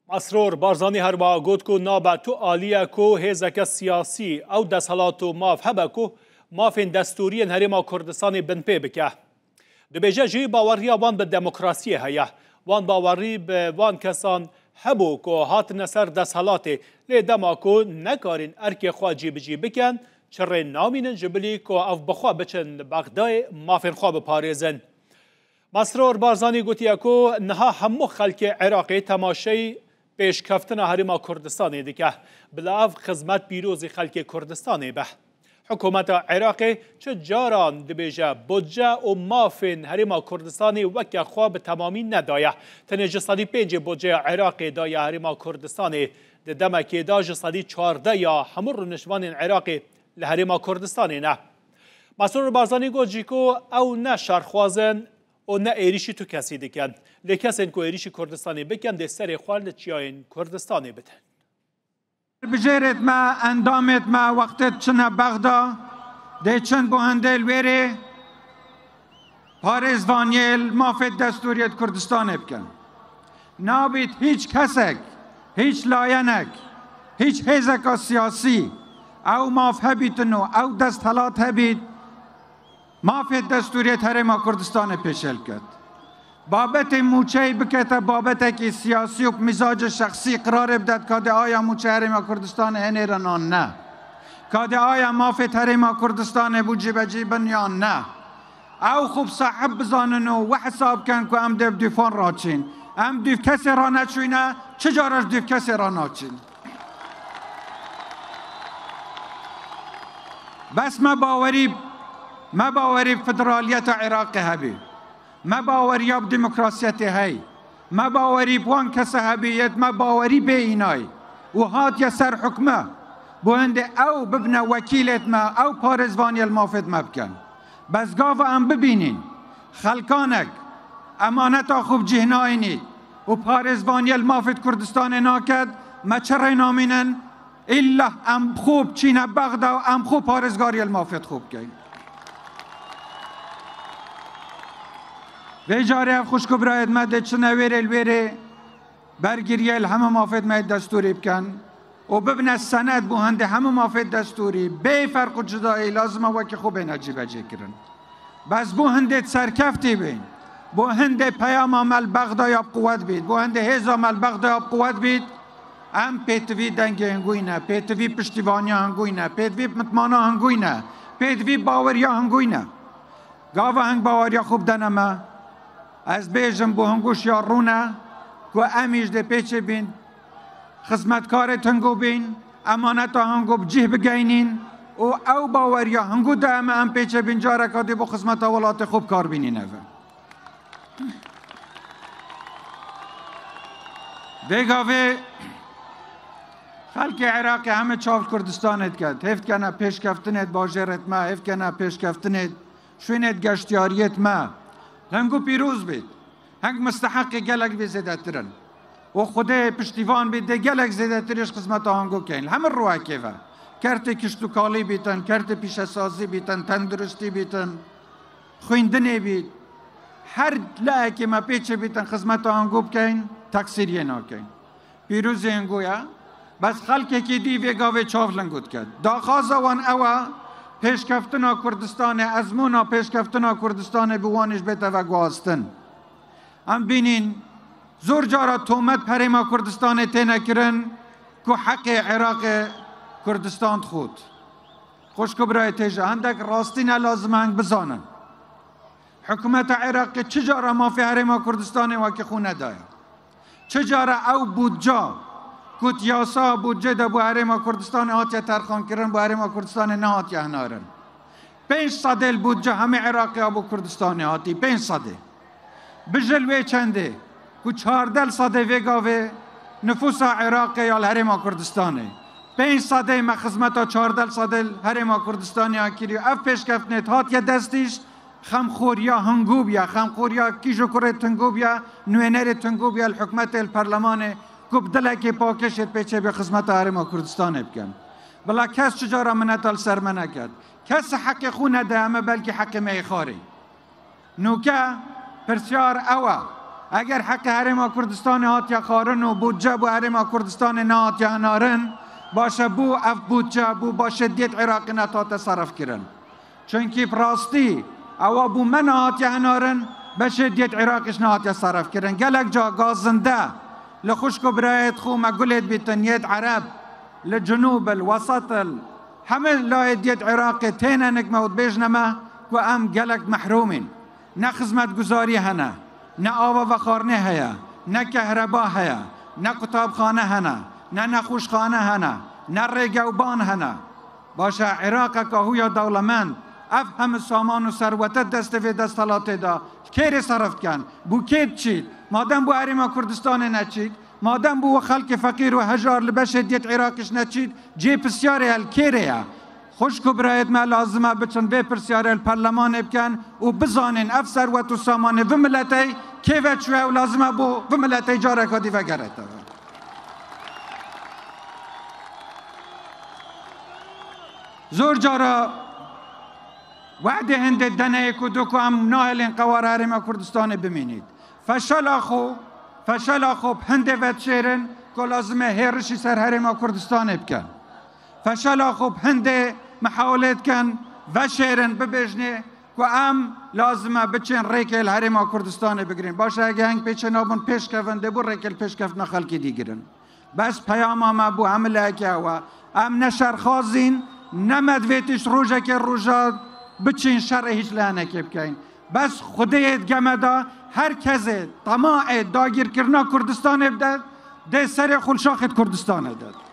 مسرور بارزانی هرما گوت کو نابا تو آلیا کو هزک سیاسی او دسالات و ماف هبا کو مافین دستوری هرما کردستان بن پی بکه دبیجه جی باوری وان به دموکراسی هیا وان باوری به وان کسان هبو کو هات نصر دسالات لی دما کو نکارین ارک خواجی بجی بکن چره نامین جبلی کو اف بخوا بچن بغدای مافین خواب پاریزن مسرور بارزانی گوتیا کو نها همو خلک عراقی تماشای پیشکفتن هرما کردستان دیگه بلاف خدمت پیروزی خلک کردستان به حکومت عراقی چه جاران دبیجه بودجه و مافین هرما کردستانی وکه خواب تمامی ندایه تنج صدی 5 بودجه عراقی دایه هرما کردستانی دمکی داج صدی 14 یا همور نشوان عراقی لهرما کردستانی نه مسرور بارزانی گوت کو او نه شرخوازن و نه ایریشی تو کسی دیکن لیکسین کو ایریشی کردستانی بکن ده سر خوال چیاین کردستانی بتن بجرت ما اندامت ما وقتت چنه بغدا ده چند بوهنده الویره پارز وانیل مافت دستوریت کردستان بکن نابید هیچ کسک هیچ لاینک هیچ حزک سیاسی او ماف هبیتنو او دست حالات هبید مافت دستوریت هرما کردستان پیشل کرد بابت موچه بکت بابت که سیاسی و مزاج شخصی قرار بدد کاده آیا موچه هرما کردستان هنه رنان نه کاده آیا مافت هرما کردستان بوجی بجی بنیان نه او خوب صاحب بزاننو و حساب کن که ام دیو دیفان را چین ام دیو کسی را نچوینه چجارش دیو کسی را ناچین بس ما باوری فدرالیت عراق هبی ما باوری اب دموکراسیت هی ما باوری بوان کس هبیت ما باوری به اینای و هات یا سر حکمه بوهنده او ببنه وکیلت ما او پارزوانی المافد ما بکن بس گاو هم ببینین خلکانک امانت خوب جهناینید و پارزوانی المافد کردستان ناکد ما چرا نامینن الا ام خوب چینه بغدا و ام خوب پارزگاری المافد خوب کن به جاره خوشکو براید مده چنه الویره برگیریه همه مافد ماید دستوری بکن و ببنه سند بوهنده همه مافد دستوری به فرق و جدایی لازمه وکی خوب نجیبه جی کرن بس بوهنده سرکفتی بین بوهنده پیام عمل بغدای قوت بید بوهنده هیز عمل بغدای قوت بید ام پیتوی دنگ هنگوی نه پیتوی پشتیوانی هنگوی نه پیتوی مطمانا هنگوی نه پیتوی باوریا هنگوی نه گاوه هنگ باوریا خوب دنمه از بیجم بو هنگوش یا رونه که امیش ده پیچه بین خدمتکار تنگو بین امانت هنگو بجیه بگینین و او باوریا هنگو ده ام پیچه بین جاره کادی بو خدمت ولات خوب کار بینین اوه بگاوه خلق عراق همه چاوت کردستانت کرد هفت کنه پیش کفتنت باجرت ما هفت کنه پیش کفتنت شوینت گشتیاریت ما هنگو پیروز بید هنگ مستحق گلک بی زیده ترن و خود پشتیوان بید ده گلک زیده ترش قسمت هنگو کن همه روح کیفه کرت کشتوکالی بیتن کرت پیش سازی بیتن تندرستی بیتن خویندنی بید هر لعه ما پیچه بیتن خدمت هنگو بکن تقصیریه ناکن پیروزی هنگویا بس خلقی که دی ویگاوه چاف لنگود کرد داخازه وان اوه پیشکفتنا کردستان ازمونا پیشکفتنا کردستان بوانش بیتا و گواستن هم بینین زور جارا تومت پریما کردستان تینه کرن که حق عراق کردستان خود خوشکو برای تیجه هندک راستی نلازم هنگ بزانن حکومت عراق چجارا ما فی حریما کردستان و که خونه دایا چجارا او بودجا کت یاسا بودجه ده بو حریما کردستان هاتیا ترخان کرن بو حریما کردستان نه هاتیا هنارن 500 بودجه همه عراقی ها بو کردستان هاتی 500 بجلوه چنده که 14 صده ویگاوه نفوس عراقی یا حریما کردستانه 500 ما خدمتا 14 صده حریما کردستانی ها کری اف پیش کفتنیت هاتیا دستیش خمخوریا هنگوبیا خمخوریا کیجو کره تنگوبیا نوینر تنگوبیا الحکمت الپرلمانه کب دلکی پاکشت پیچه به خدمت حریما کردستان بکن بلا کس چجارا منتال سرمنه کرد کس حق خونه ده همه بلکه حق میخاری نوکه پرسیار اوه اگر حق هرما کردستان هات یا خارن و بودجه بو هرما کردستان نهات یا هنارن باشه بو اف بودجه بو با شدیت عراق نتات صرف کرن چونکی براستی او بو من هات یا هنارن به شدیت عراقش نهات یا صرف کرن گلک جا گازنده لخشکو برایت خو مقولت بیتنیت عرب لجنوب الوسط همه لایدیت عراق تینا نکمود بیجنما و ام گلک محرومین نه خدمت گزاری هنه نه آب و خارنه هیا نه کهربا هیا نه کتابخانه هنه نه نخوشخانه هنه نه ریگوبان هنه باشه عراق که هویا دولمند اف هم سامان و ثروت دست و دستالات دا کیر صرف کن بو کید چید مادم بو هرما کردستان نچید مادم بو خلق فقیر و هجار لبش دیت عراقش نچید جی پسیاره الکیره خوشکو برایت ما لازمه بچن به پرسیاره الپرلمان بکن و بزانین اف ثروت و سامان و ملتی کیوه چوه و لازمه بو و ملتی جاره کدی و گرده زور جارا وعده هنده دنه کدو که هم ناهلین قوار هرما کردستان بمینید فشل آخو هنده ود شیرن که لازمه هیرشی سر هرما کردستان بکن فشل آخو هنده محاولت کن و شیرن ببیجنه که هم لازمه بچین ریکل هرما کردستان بگیرین باشه اگه هنگ پیچه نابون پیش کفنده بو ریکل پیش کفن خلکی دیگرن بس پیام ما بو عمله که و هم نشر خوازین نمدویتش روژه که روژه بچین شر هیچ لعنه که بکن بس خودیت گمدا هر کسی طماع داگیر کرنا کردستان بدد ده سر خلشاخت کردستان داد